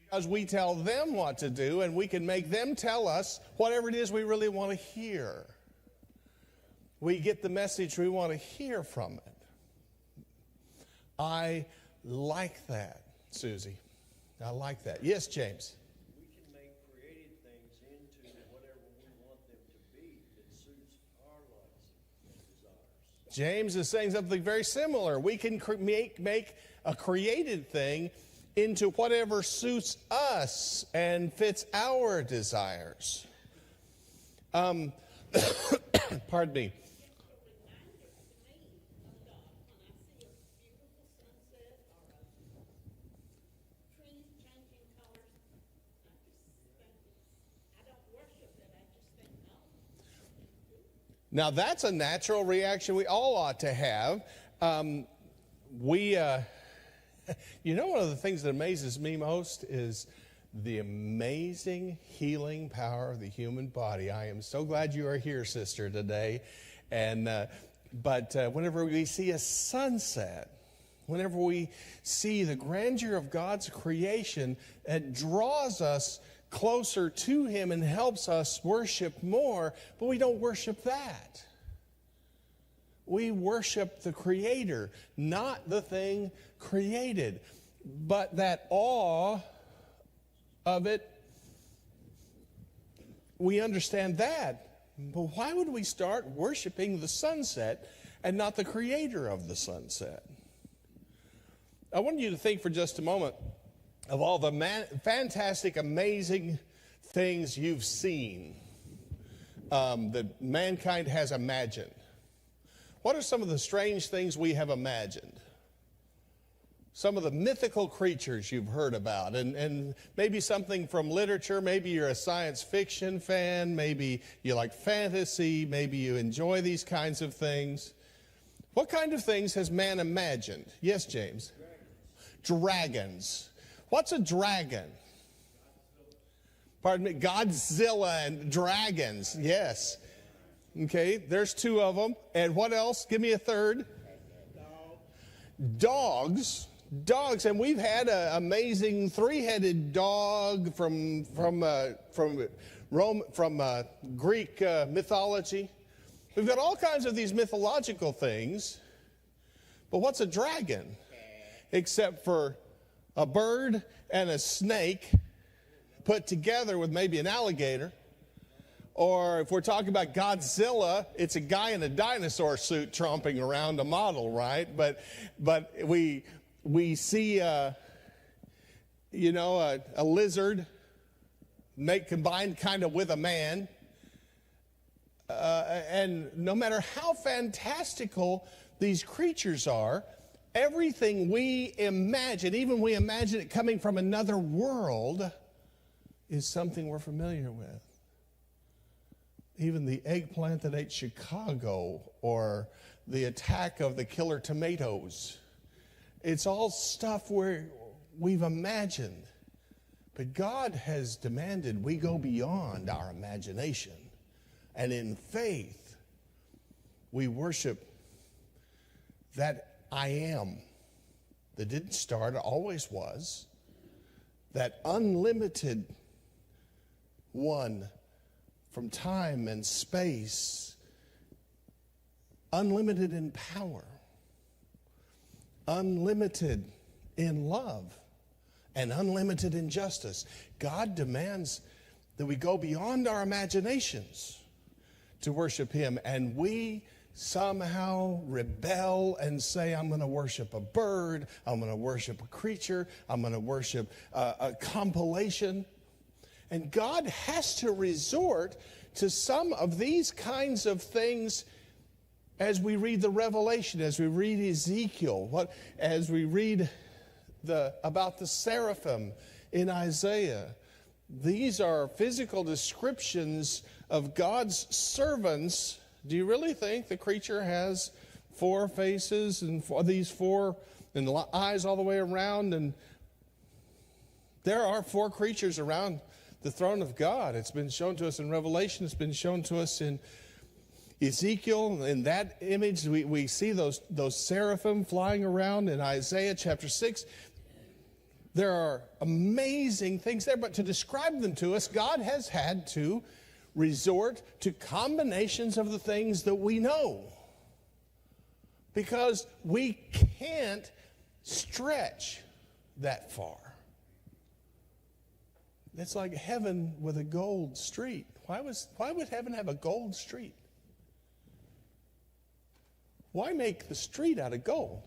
because we tell them what to do, and we can make them tell us whatever it is we really want to hear. We get the message we want to hear from it. I like that, Susie. I like that. Yes, James. We can make created things into whatever we want them to be that suits our likes and desires. James is saying something very similar. We can make a created thing into whatever suits us and fits our desires. Pardon me. Now, that's a natural reaction we all ought to have. You know, one of the things that amazes me most is the amazing healing power of the human body. I am so glad you are here, sister, today. But whenever we see a sunset, whenever we see the grandeur of God's creation, it draws us closer to Him and helps us worship more, but we don't worship that. We worship the Creator, not the thing created. But that awe of it, we understand that. But why would we start worshiping the sunset and not the Creator of the sunset? I want you to think for just a moment of all the fantastic, amazing things you've seen that mankind has imagined. What are some of the strange things we have imagined? Some of the mythical creatures you've heard about, and maybe something from literature. Maybe you're a science fiction fan. Maybe you like fantasy. Maybe you enjoy these kinds of things. What kind of things has man imagined? Yes, James? Dragons. What's a dragon? Pardon me, Godzilla and dragons. Yes. Okay, there's two of them. And what else? Give me a third. Dogs. Dogs, and we've had an amazing three-headed dog from Greek mythology. We've got all kinds of these mythological things. But what's a dragon? Except for a bird and a snake put together with maybe an alligator. Or if we're talking about Godzilla, it's a guy in a dinosaur suit tromping around a model, right? But we see, a lizard combined kind of with a man. And no matter how fantastical these creatures are, everything we imagine, even we imagine it coming from another world, is something we're familiar with. Even the eggplant that ate Chicago, or the attack of the killer tomatoes. It's all stuff we've imagined. But God has demanded we go beyond our imagination. And in faith, we worship that I am, that didn't start, always was, that unlimited one from time and space, unlimited in power, unlimited in love, and unlimited in justice. God demands that we go beyond our imaginations to worship Him, and we somehow rebel and say, I'm going to worship a bird, I'm going to worship a creature, I'm going to worship a compilation. And God has to resort to some of these kinds of things as we read the Revelation, as we read Ezekiel, as we read about the seraphim in Isaiah. These are physical descriptions of God's servants. Do you really think the creature has four faces and these four and the eyes all the way around? And there are four creatures around the throne of God. It's been shown to us in Revelation. It's been shown to us in Ezekiel. In that image, we see those seraphim flying around in Isaiah chapter 6. There are amazing things there, but to describe them to us, God has had to resort to combinations of the things that we know, because we can't stretch that far. It's like heaven with a gold street. Why would heaven have a gold street? Why make the street out of gold?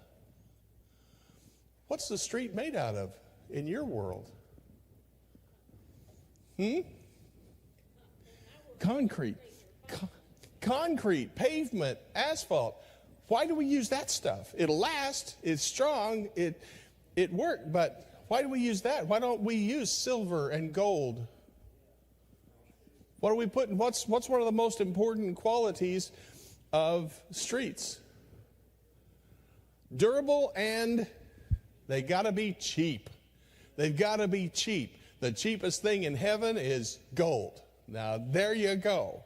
What's the street made out of in your world? Concrete. Concrete, pavement, asphalt. Why do we use that stuff? It'll last, it's strong, it worked, but why do we use that? Why don't we use silver and gold? What are we putting? What's one of the most important qualities of streets? Durable, and they got to be cheap. They've got to be cheap. The cheapest thing in heaven is gold. Now, there you go.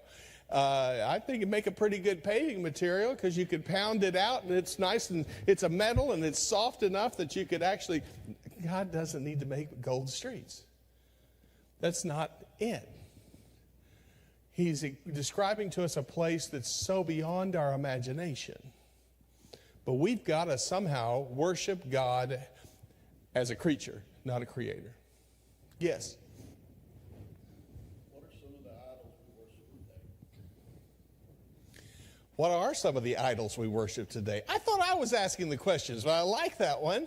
I think it'd make a pretty good paving material, because you could pound it out and it's nice, and it's a metal and it's soft enough that you could actually, God doesn't need to make gold streets. That's not it. He's describing to us a place that's so beyond our imagination. But we've got to somehow worship God as a creature, not a creator. Yes? What are some of the idols we worship today? I thought I was asking the questions, but I like that one.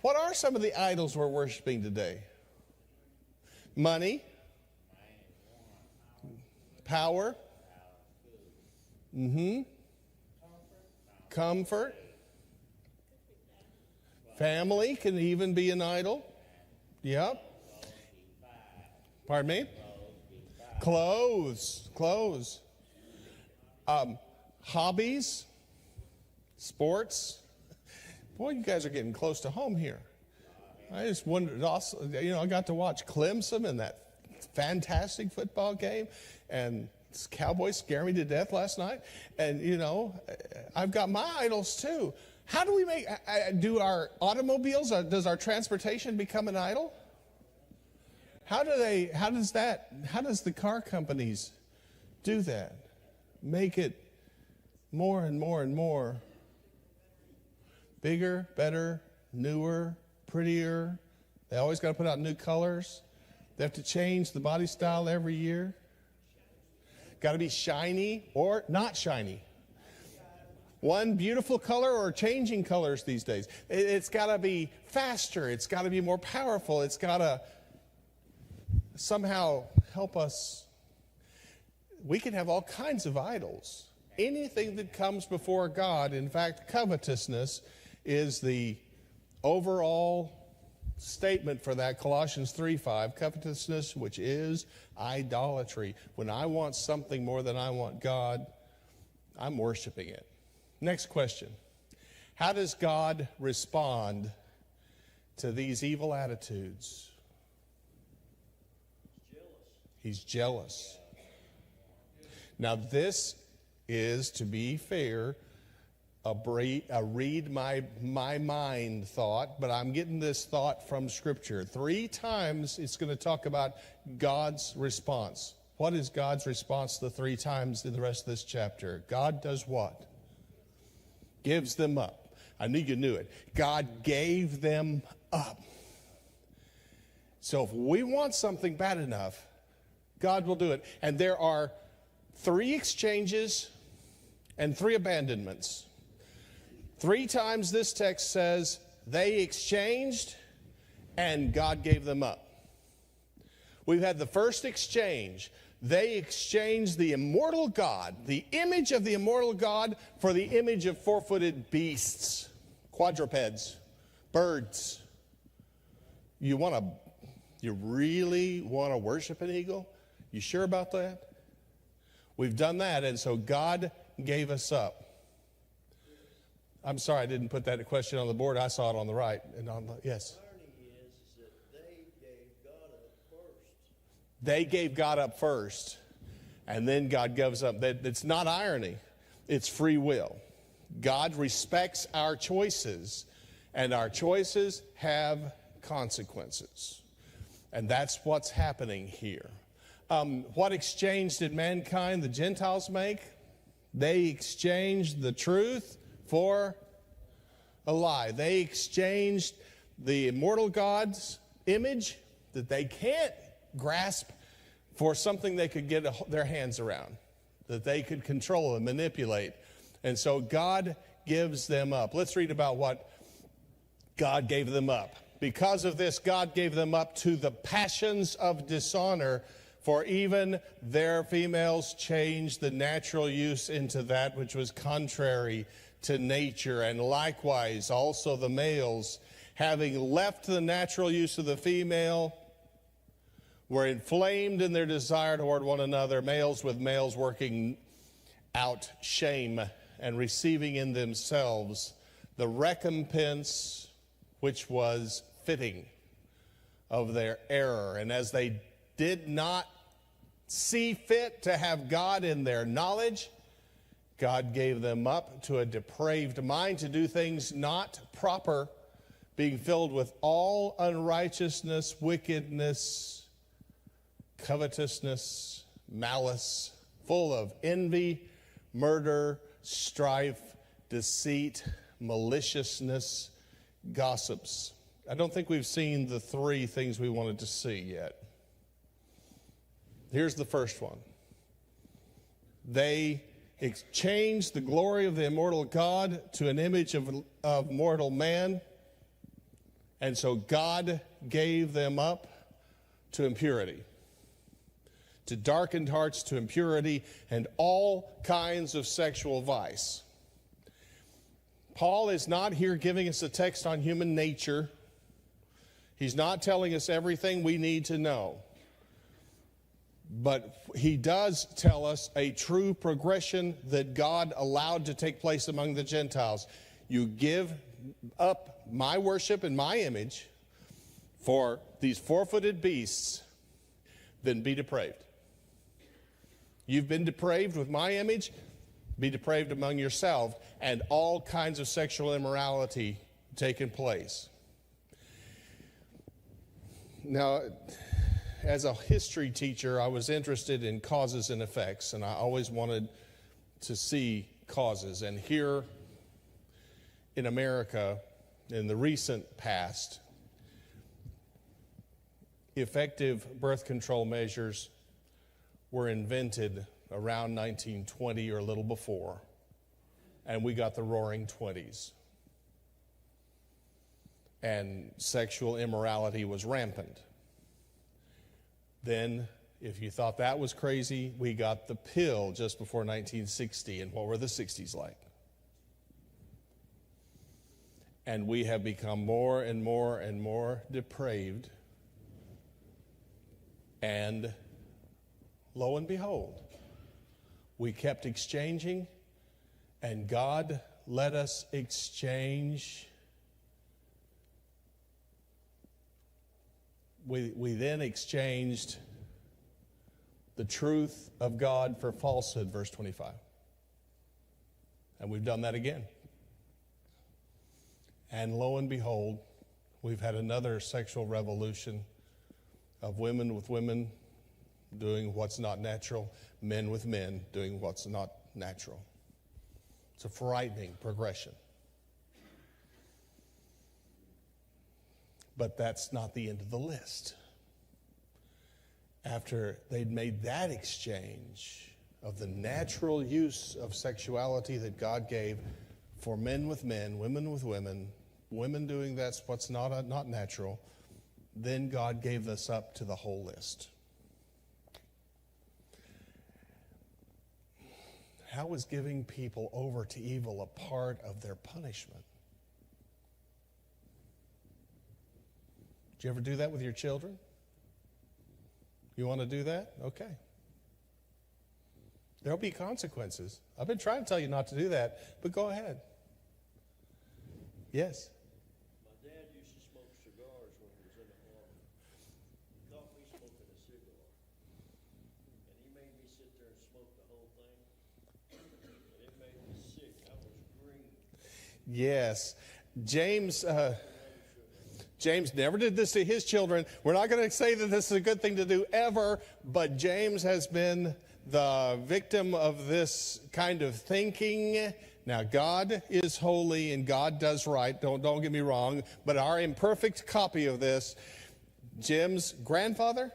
What are some of the idols we're worshiping today? Money. Power. Comfort. Family can even be an idol. Yep. Pardon me? Clothes. Hobbies. Sports. Boy, you guys are getting close to home here. I just wondered also, I got to watch Clemson in that fantastic football game, and Cowboys scare me to death last night. And, I've got my idols too. How do we do our automobiles, does our transportation become an idol? How does the car companies do that? Make it more and more and more bigger, better, newer, prettier. They always got to put out new colors. They have to change the body style every year. Got to be shiny or not shiny. One beautiful color or changing colors these days. It's got to be faster. It's got to be more powerful. It's got to somehow help us. We can have all kinds of idols. Anything that comes before God. In fact, covetousness is the overall statement for that. Colossians 3:5, covetousness, which is idolatry. When I want something more than I want God, I'm worshiping it. Next question. How does God respond to these evil attitudes? He's jealous. Now this is, to be fair, a read my mind thought, but I'm getting this thought from Scripture. 3 times it's going to talk about God's response. What is God's response the 3 times in the rest of this chapter? God does what? Gives them up. I knew you knew it. God gave them up. So if we want something bad enough, God will do it. And there are 3 exchanges and 3 abandonments. 3 times this text says they exchanged and God gave them up. We've had the first exchange. They exchanged the immortal God, the image of the immortal God, for the image of 4-footed beasts, quadrupeds, birds. You really want to worship an eagle? You sure about that? We've done that, and so God gave us up. I'm sorry I didn't put that question on the board. I saw it on the right. And yes? The irony is that they gave God up first. They gave God up first, and then God gives up. It's not irony. It's free will. God respects our choices, and our choices have consequences. And that's what's happening here. What exchange did mankind, the Gentiles, make? They exchanged the truth for a lie. They exchanged the immortal God's image that they can't grasp for something they could get their hands around, that they could control and manipulate. And so God gives them up. Let's read about what God gave them up. Because of this, God gave them up to the passions of dishonor, for even their females changed the natural use into that which was contrary to nature. And likewise, also the males, having left the natural use of the female, were inflamed in their desire toward one another, males with males, working out shame and receiving in themselves the recompense which was fitting of their error. And as they did not see fit to have God in their knowledge, God gave them up to a depraved mind to do things not proper, being filled with all unrighteousness, wickedness, covetousness, malice, full of envy, murder, strife, deceit, maliciousness, gossips. I don't think we've seen the three things we wanted to see yet. Here's the first one. They exchanged the glory of the immortal God to an image of mortal man, and so God gave them up to impurity, to darkened hearts, to impurity, and all kinds of sexual vice. Paul is not here giving us a text on human nature. He's not telling us everything we need to know. But he does tell us a true progression that God allowed to take place among the Gentiles. You give up my worship and my image for these four-footed beasts, then be depraved. You've been depraved with my image, be depraved among yourself, and all kinds of sexual immorality taking place. Now, as a history teacher, I was interested in causes and effects, and I always wanted to see causes. And here in America, in the recent past, effective birth control measures were invented around 1920 or a little before, and we got the roaring 20s. And sexual immorality was rampant. Then, if you thought that was crazy, we got the pill just before 1960. And what were the 60s like? And we have become more and more and more depraved. And lo and behold, we kept exchanging, and God let us exchange. We then exchanged the truth of God for falsehood, verse 25. And we've done that again. And lo and behold, we've had another sexual revolution of women with women doing what's not natural, men with men doing what's not natural. It's a frightening progression. But that's not the end of the list. After they'd made that exchange of the natural use of sexuality that God gave for men with men, women with women, women doing that's what's not natural, then God gave us up to the whole list. How was giving people over to evil a part of their punishment? Did you ever do that with your children? You want to do that? Okay. There'll be consequences. I've been trying to tell you not to do that, but go ahead. Yes? My dad used to smoke cigars when he was in the army. He caught me smoking a cigar. And he made me sit there and smoke the whole thing. And it made me sick. I was green. Yes. James never did this to his children. We're not going to say that this is a good thing to do ever, but James has been the victim of this kind of thinking. Now, God is holy and God does right. Don't get me wrong. But our imperfect copy of this, Jim's grandfather,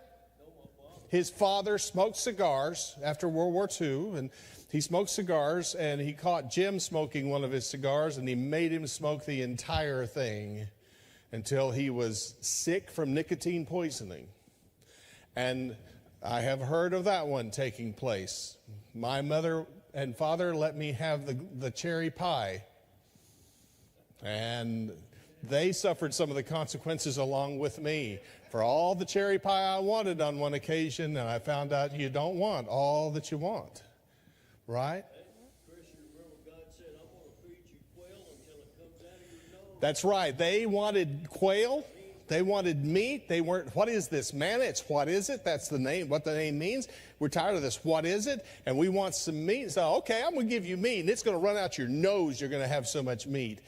his father smoked cigars after World War II, and he smoked cigars, and he caught Jim smoking one of his cigars, and he made him smoke the entire thing until he was sick from nicotine poisoning. And I have heard of that one taking place. My mother and father let me have the cherry pie, and they suffered some of the consequences along with me for all the cherry pie I wanted on one occasion, and I found out you don't want all that you want, right? Chris, you remember God said, I'm going to feed you quail until it comes out of your nose. That's right. They wanted quail. They wanted meat. They weren't, what is this, manna? It's what is it? That's the name, what the name means. We're tired of this, what is it? And we want some meat. So, okay, I'm going to give you meat, and it's going to run out your nose. You're going to have so much meat.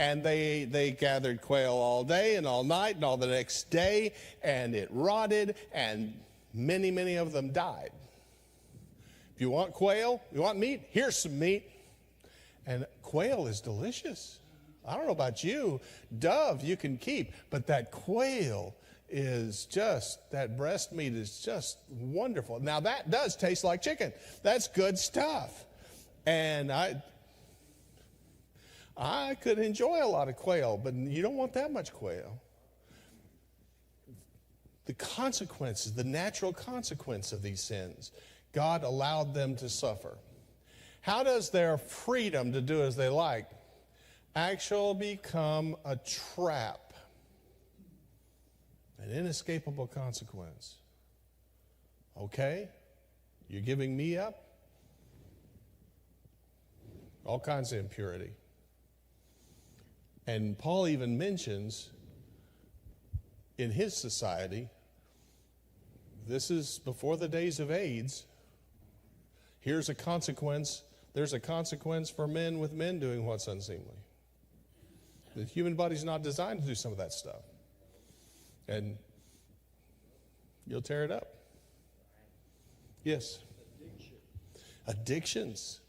And they gathered quail all day and all night and all the next day, and it rotted, and many, many of them died. If you want quail, you want meat, here's some meat. And quail is delicious. I don't know about you. Dove you can keep, but that quail is just, that breast meat is just wonderful. Now that does taste like chicken. That's good stuff. And I could enjoy a lot of quail, but you don't want that much quail. The consequences, the natural consequence of these sins, God allowed them to suffer. How does their freedom to do as they like actually become a trap, an inescapable consequence? Okay, you're giving me up? All kinds of impurity. And Paul even mentions in his society, this is before the days of AIDS, here's a consequence. There's a consequence for men with men doing what's unseemly. The human body's not designed to do some of that stuff. And you'll tear it up. Yes? Addictions.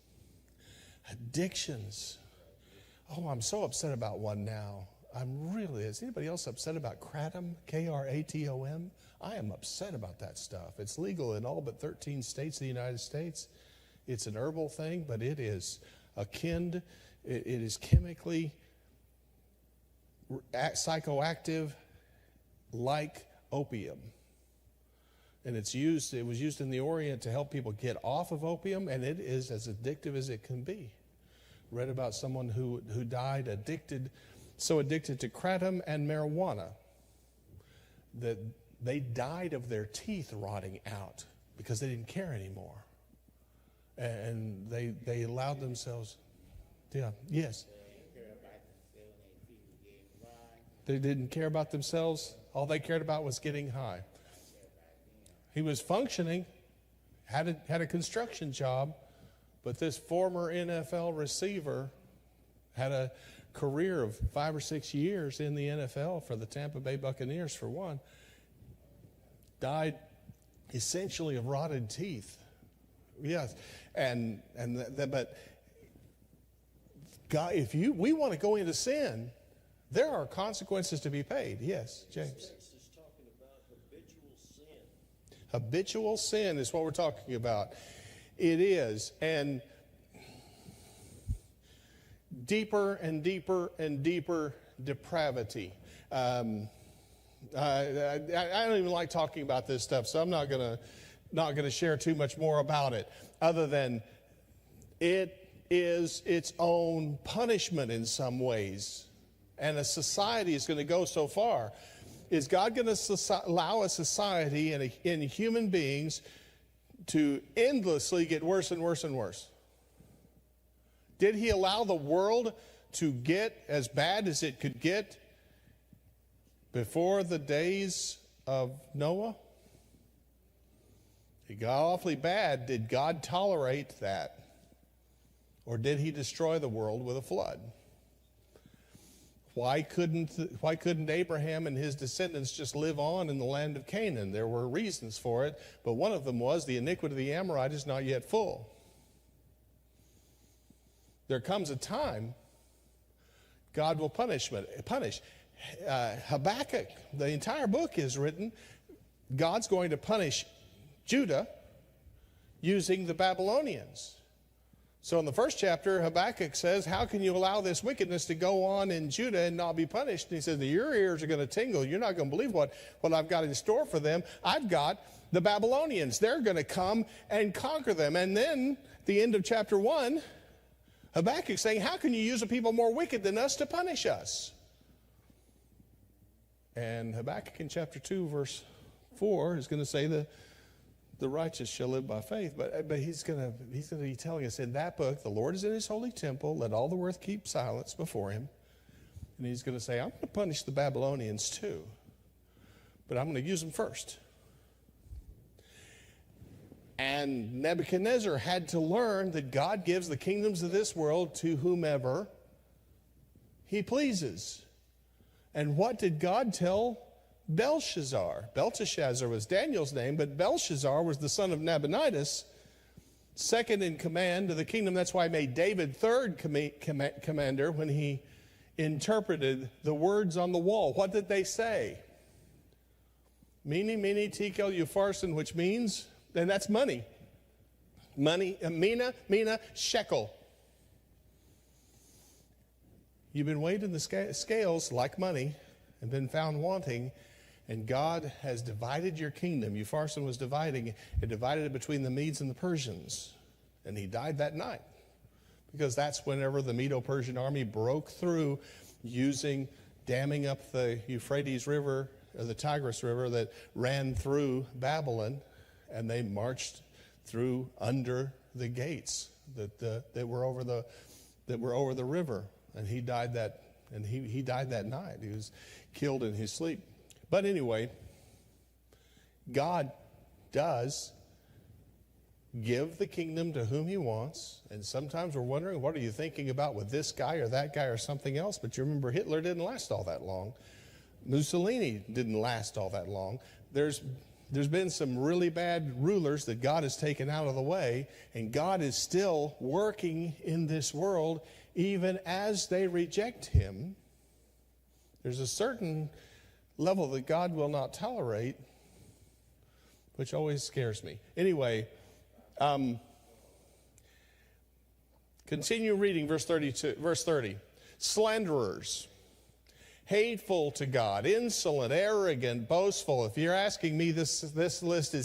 Oh, I'm so upset about one now. Is anybody else upset about kratom? K-R-A-T-O-M? I am upset about that stuff. It's legal in all but 13 states of the United States. It's an herbal thing, but it is it is chemically psychoactive like opium. And it was used in the Orient to help people get off of opium, and it is as addictive as it can be. Read about someone who died so addicted to kratom and marijuana that they died of their teeth rotting out because they didn't care anymore. And they allowed themselves, yes. They didn't care about themselves. All they cared about was getting high. He was functioning, had a construction job, but this former NFL receiver had a career of 5 or 6 years in the NFL for the Tampa Bay Buccaneers, for one. Died essentially of rotted teeth. Yes, but God, we want to go into sin, there are consequences to be paid. Yes, James. This is talking about habitual sin. Habitual sin is what we're talking about. It is, and deeper and deeper and deeper depravity. I don't even like talking about this stuff, so I'm not gonna share too much more about it, other than it is its own punishment in some ways, and a society is going to go so far. Is God going to allow a society and human beings to endlessly get worse and worse and worse? Did he allow the world to get as bad as it could get before the days of Noah? It got awfully bad. Did God tolerate that? Or did he destroy the world with a flood? why couldn't Abraham and his descendants just live on in the land of Canaan? There were reasons for it, but one of them was the iniquity of the Amorite is not yet full. There comes a time God will punish. Habakkuk, the entire book is written, God's going to punish Judah using the Babylonians. So in the first chapter, Habakkuk says, how can you allow this wickedness to go on in Judah and not be punished? And he says, your ears are going to tingle. You're not going to believe what I've got in store for them. I've got the Babylonians. They're going to come and conquer them. And then, the end of chapter 1, Habakkuk saying, how can you use a people more wicked than us to punish us? And Habakkuk in chapter 2, verse 4 is going to say the righteous shall live by faith. But he's going to be telling us in that book, the Lord is in his holy temple. Let all the earth keep silence before him. And he's going to say, I'm going to punish the Babylonians too. But I'm going to use them first. And Nebuchadnezzar had to learn that God gives the kingdoms of this world to whomever he pleases. And what did God tell Belshazzar? Belteshazzar was Daniel's name, but Belshazzar was the son of Nabonidus, second in command of the kingdom. That's why he made David third commander when he interpreted the words on the wall. What did they say? Mene, mene, tekel, upharsin, which means, and that's money. Money, mina, shekel. You've been weighed in the scales like money and been found wanting, and God has divided your kingdom. Upharsin was dividing it between the Medes and the Persians, and he died that night because that's whenever the Medo-Persian army broke through damming up the Euphrates River, or the Tigris River that ran through Babylon, and they marched through under the gates that were over the river, and he died that night. He was killed in his sleep. But anyway, God does give the kingdom to whom he wants, and sometimes we're wondering, what are you thinking about with this guy or that guy or something else? But you remember Hitler didn't last all that long. Mussolini didn't last all that long. There's been some really bad rulers that God has taken out of the way, and God is still working in this world even as they reject him. There's a certain level that God will not tolerate, which always scares me. Anyway, continue reading verse 30. Slanderers, hateful to God, insolent, arrogant, boastful. If you're asking me, this list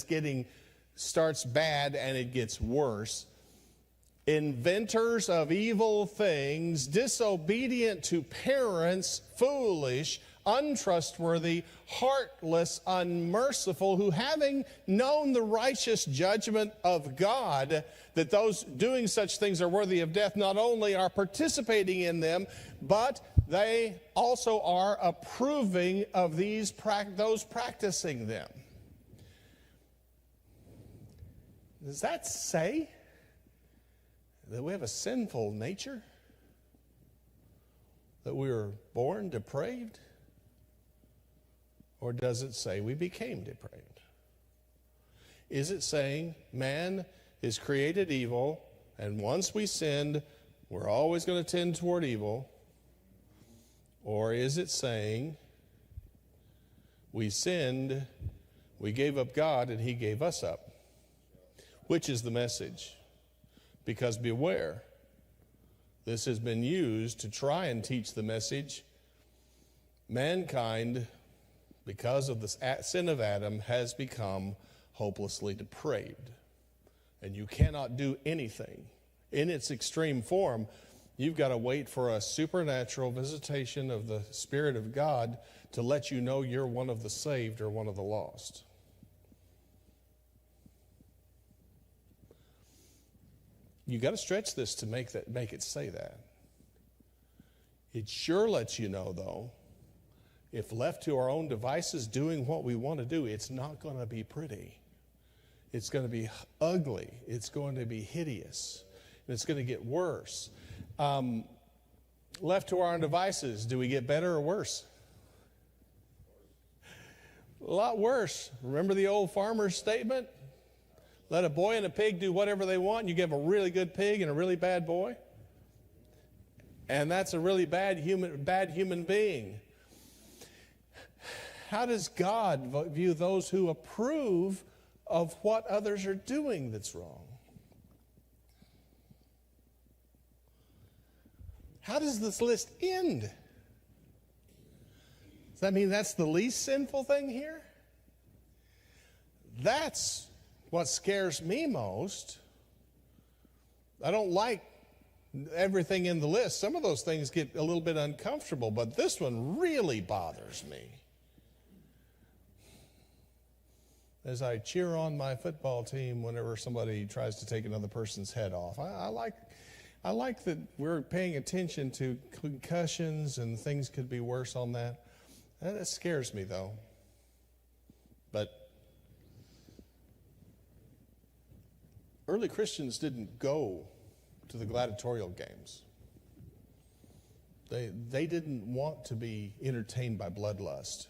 starts bad and it gets worse. Inventors of evil things, disobedient to parents, foolish, untrustworthy, heartless, unmerciful, who having known the righteous judgment of God, that those doing such things are worthy of death, not only are participating in them, but they also are approving of those practicing them. Does that say that we have a sinful nature? That we were born depraved? Or does it say we became depraved? Is it saying man is created evil, and once we sinned, we're always going to tend toward evil? Or is it saying we sinned, we gave up God, and he gave us up? Which is the message? Because beware, this has been used to try and teach the message. Mankind, because of the sin of Adam, has become hopelessly depraved. And you cannot do anything. In its extreme form, you've got to wait for a supernatural visitation of the Spirit of God to let you know you're one of the saved or one of the lost. You got to stretch this to make it say that. It sure lets you know, though, if left to our own devices doing what we want to do, it's not going to be pretty. It's going to be ugly. It's going to be hideous. And it's going to get worse. Left to our own devices, do we get better or worse? A lot worse. Remember the old farmer's statement? Let a boy and a pig do whatever they want, and you give a really good pig and a really bad boy. And that's a really bad human being. How does God view those who approve of what others are doing that's wrong? How does this list end? Does that mean that's the least sinful thing here? That's what scares me most. I don't like everything in the list. Some of those things get a little bit uncomfortable, but this one really bothers me. As I cheer on my football team whenever somebody tries to take another person's head off. I like that we're paying attention to concussions, and things could be worse on that. That scares me, though. But early Christians didn't go to the gladiatorial games. They didn't want to be entertained by bloodlust,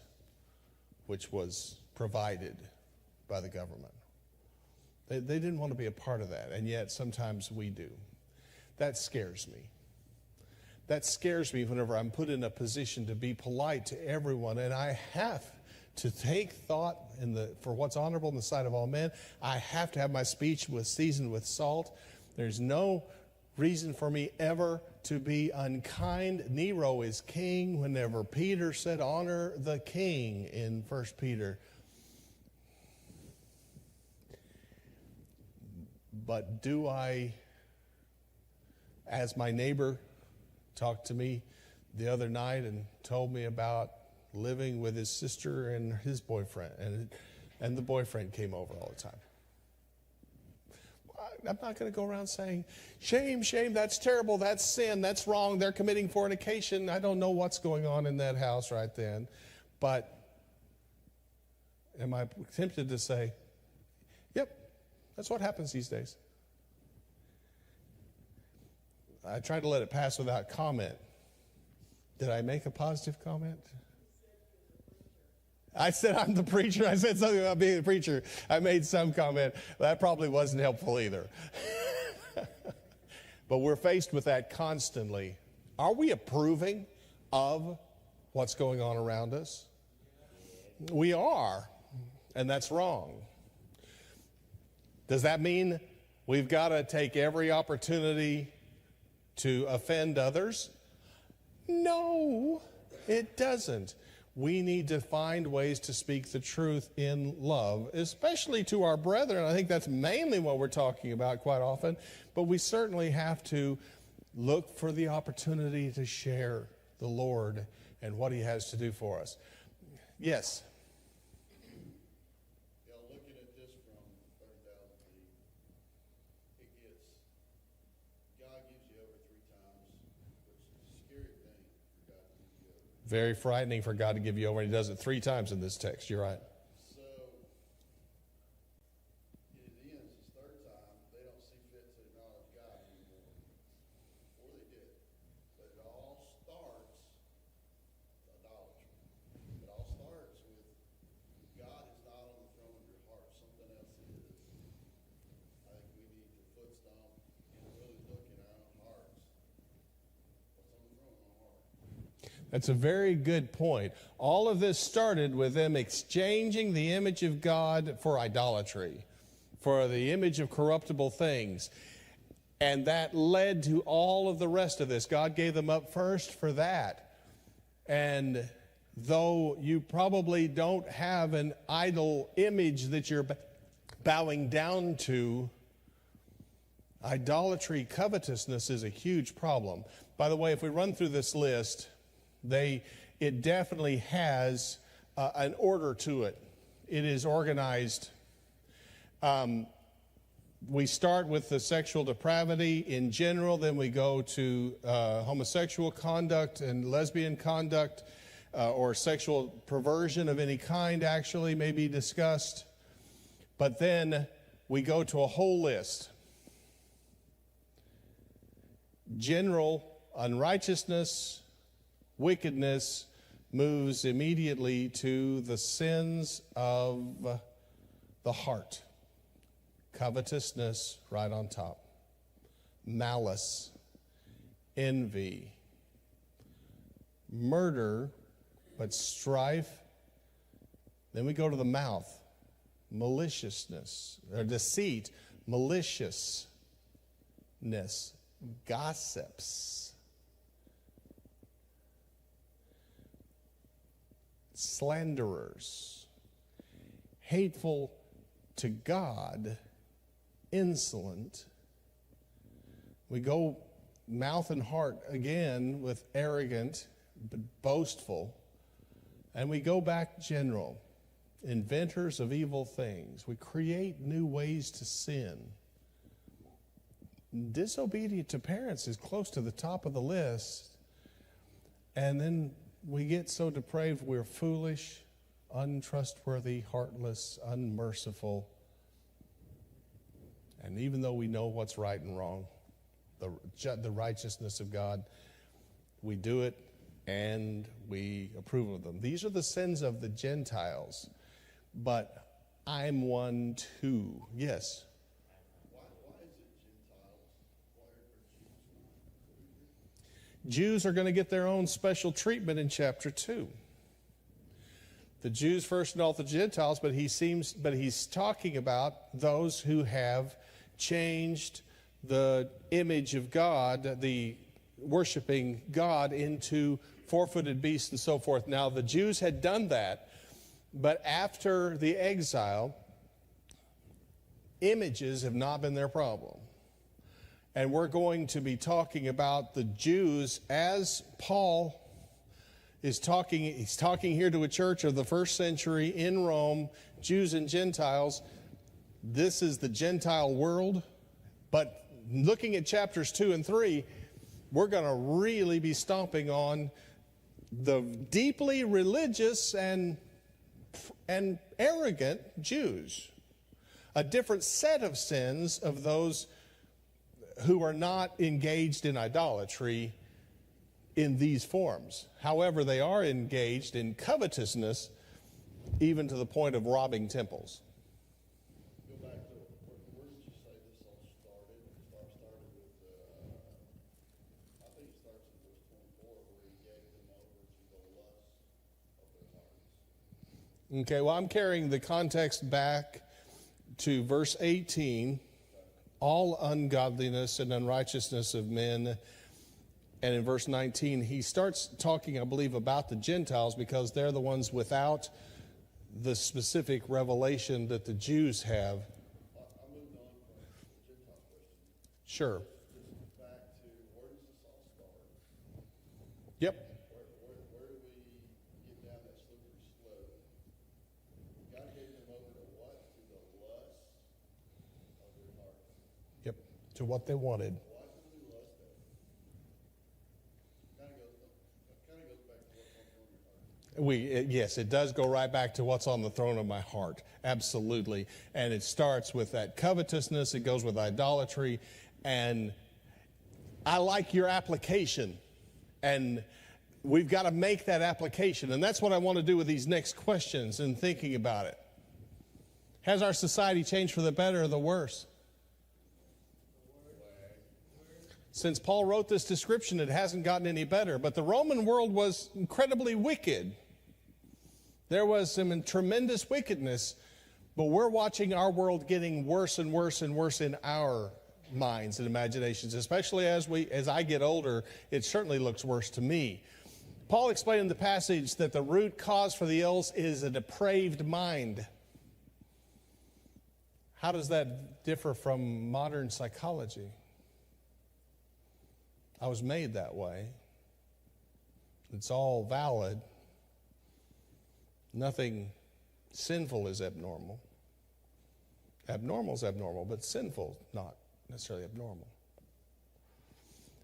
which was provided by the government. They didn't want to be a part of that, and yet sometimes we do. That scares me. That scares me whenever I'm put in a position to be polite to everyone, and I have to take thought for what's honorable in the sight of all men. I have to have my speech seasoned with salt. There's no reason for me ever to be unkind. Nero is king. Whenever Peter said, honor the king in 1 Peter. But do I, as my neighbor talked to me the other night and told me about living with his sister and his boyfriend, and the boyfriend came over all the time. I'm not going to go around saying, shame, shame, that's terrible, that's sin, that's wrong, they're committing fornication. I don't know what's going on in that house right then. But am I tempted to say, yep, that's what happens these days? I tried to let it pass without comment. Did I make a positive comment? I said I'm the preacher. I said something about being a preacher. I made some comment. That probably wasn't helpful either. But we're faced with that constantly. Are we approving of what's going on around us? We are, and that's wrong. Does that mean we've got to take every opportunity to offend others? No, it doesn't. We need to find ways to speak the truth in love, especially to our brethren. I think that's mainly what we're talking about quite often. But we certainly have to look for the opportunity to share the Lord and what He has to do for us. Yes? Looking at this from 30,000 feet, it gets, God gives you over 3 times, which is a scary thing for God to give you over. Very frightening for God to give you over. He does it 3 times in this text. You're right. So, in the end, it's the 3rd time, they don't see fit to acknowledge God anymore. Or they did. But it all starts with idolatry. It all starts with God is not on the throne of your heart. Something else is. I think we need to foot stomp and really look in our own hearts. What's on the throne of my heart? That's a very good point. All of this started with them exchanging the image of God for idolatry, for the image of corruptible things. And that led to all of the rest of this. God gave them up first for that. And though you probably don't have an idol image that you're bowing down to, idolatry, covetousness is a huge problem. By the way, if we run through this list, it definitely has an order to it. It is organized. We start with the sexual depravity in general, then we go to homosexual conduct and lesbian conduct, or sexual perversion of any kind actually may be discussed. But then we go to a whole list. General Unrighteousness, wickedness moves immediately to the sins of the heart. Covetousness right on top. Malice, envy, murder, but strife. Then we go to the mouth. Maliciousness, or deceit, maliciousness, gossips, slanderers, hateful to God, insolent. We go mouth and heart again with arrogant, but boastful. And we go back general, inventors of evil things. We create new ways to sin. Disobedient to parents is close to the top of the list. And then we get so depraved we're foolish, untrustworthy, heartless, unmerciful. And even though we know what's right and wrong, the righteousness of God, we do it and we approve of them. These are the sins of the Gentiles, but I'm one too. Yes? Why is it Gentiles? Why are Jews are going to get their own special treatment in chapter 2. The Jews first and all the Gentiles, but he's talking about those who have changed the image of God, the worshiping God, into four-footed beasts and so forth. Now, the Jews had done that, but after the exile, images have not been their problem. And we're going to be talking about the Jews as Paul is talking. He's talking here to a church of the first century in Rome, Jews and Gentiles. This is the Gentile world. But looking at chapters 2 and 3, we're going to really be stomping on the deeply religious and arrogant Jews. A different set of sins of those who are not engaged in idolatry in these forms. However, they are engaged in covetousness, even to the point of robbing temples. Go back to, where did you say this all started? It started with, I think it starts in verse 24, where he gave them over to the lust of their hearts. Okay, well, I'm carrying the context back to verse 18. All ungodliness and unrighteousness of men. And in verse 19, he starts talking, I believe, about the Gentiles because they're the ones without the specific revelation that the Jews have. I moved on from the Gentile question. Sure. Just back to, where does this all start? Yep. Where do we get down that slippery slope? God gave them over to what? To the lust of their heart. Yep. To what they wanted. Why do we lust after? Kind of goes back to what's on the throne of your heart. Yes, it does go right back to what's on the throne of my heart. Absolutely. And it starts with that covetousness. It goes with idolatry. And I like your application. And we've got to make that application. And that's what I want to do with these next questions and thinking about it. Has our society changed for the better or the worse? Since Paul wrote this description, it hasn't gotten any better. But the Roman world was incredibly wicked. There was some tremendous wickedness, but we're watching our world getting worse and worse and worse in our minds and imaginations, especially as I get older. It certainly looks worse to me. Paul explained in the passage that the root cause for the ills is a depraved mind. How does that differ from modern psychology? I was made that way. It's all valid. Nothing sinful is abnormal. Abnormal is abnormal, but sinful, not necessarily abnormal.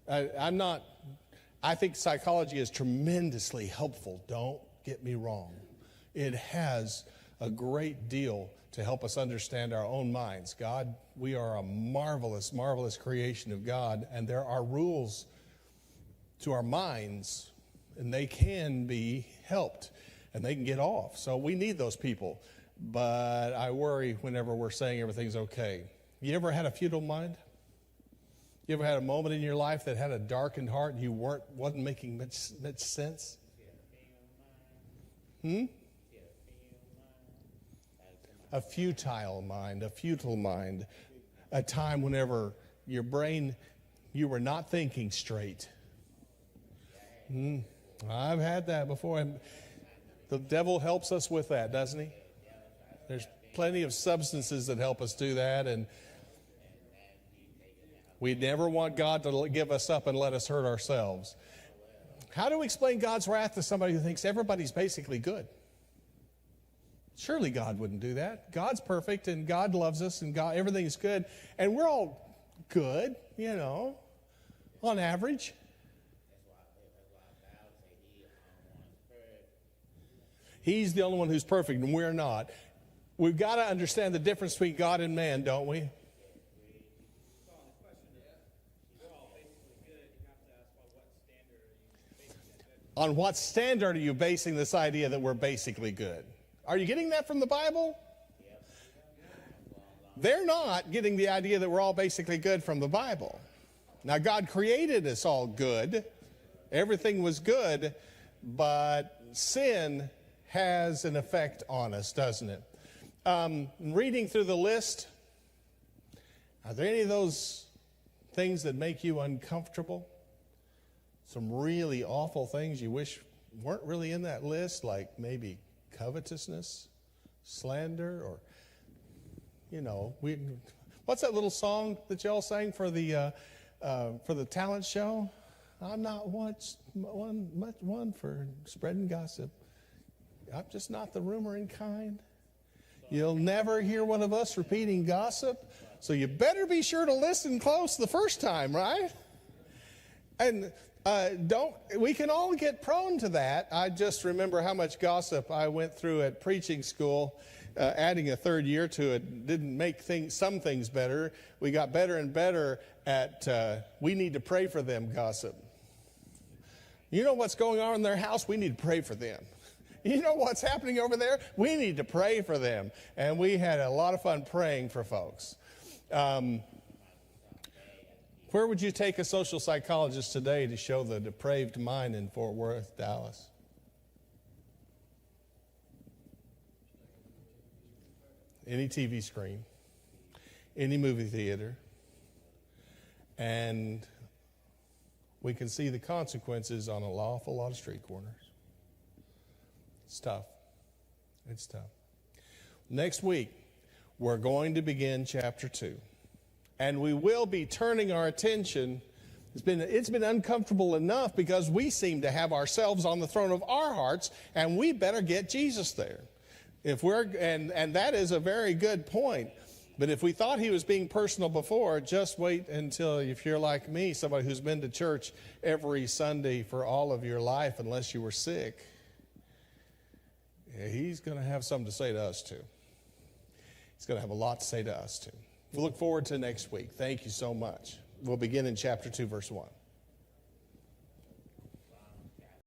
I think psychology is tremendously helpful. Don't get me wrong. It has a great deal to help us understand our own minds. God, we are a marvelous, marvelous creation of God, and there are rules to our minds, and they can be helped, and they can get off. So we need those people. But I worry whenever we're saying everything's okay. You ever had a futile mind? You ever had a moment in your life that had a darkened heart and you wasn't making much sense? A futile mind, a time whenever your brain, you were not thinking straight. I've had that before, and the devil helps us with that, doesn't he? There's plenty of substances that help us do that, and we never want God to give us up and let us hurt ourselves. How do we explain God's wrath to somebody who thinks everybody's basically good? Surely God wouldn't do that. God's perfect, and God loves us, and God, everything's good, and we're all good, on average. He's the only one who's perfect, and we're not. We've got to understand the difference between God and man, don't we? On what standard are you basing this idea that we're basically good? Are you getting that from the Bible? They're not getting the idea that we're all basically good from the Bible. Now, God created us all good. Everything was good, but sin has an effect on us, doesn't it? Reading through the list, are there any of those things that make you uncomfortable? Some really awful things you wish weren't really in that list, like maybe covetousness, slander, or, what's that little song that y'all sang for the talent show? I'm not one for spreading gossip. I'm just not the rumoring kind. You'll never hear one of us repeating gossip, so you better be sure to listen close the first time, right? And we can all get prone to that. I just remember how much gossip I went through at preaching school. Adding a third year to it didn't make some things better. We got better and better at we need to pray for them gossip. You know what's going on in their house? We need to pray for them. You know what's happening over there? We need to pray for them. And we had a lot of fun praying for folks. Where would you take a social psychologist today to show the depraved mind in Fort Worth, Dallas? Any TV screen, any movie theater, and we can see the consequences on an awful lot of street corners. It's tough. It's tough. Next week, we're going to begin chapter 2. And we will be turning our attention. It's been uncomfortable enough because we seem to have ourselves on the throne of our hearts, and we better get Jesus there. And that is a very good point. But if we thought he was being personal before, just wait until, if you're like me, somebody who's been to church every Sunday for all of your life, unless you were sick, he's going to have something to say to us too. He's going to have a lot to say to us too. We look forward to next week. Thank you so much. We'll begin in chapter 2, verse 1.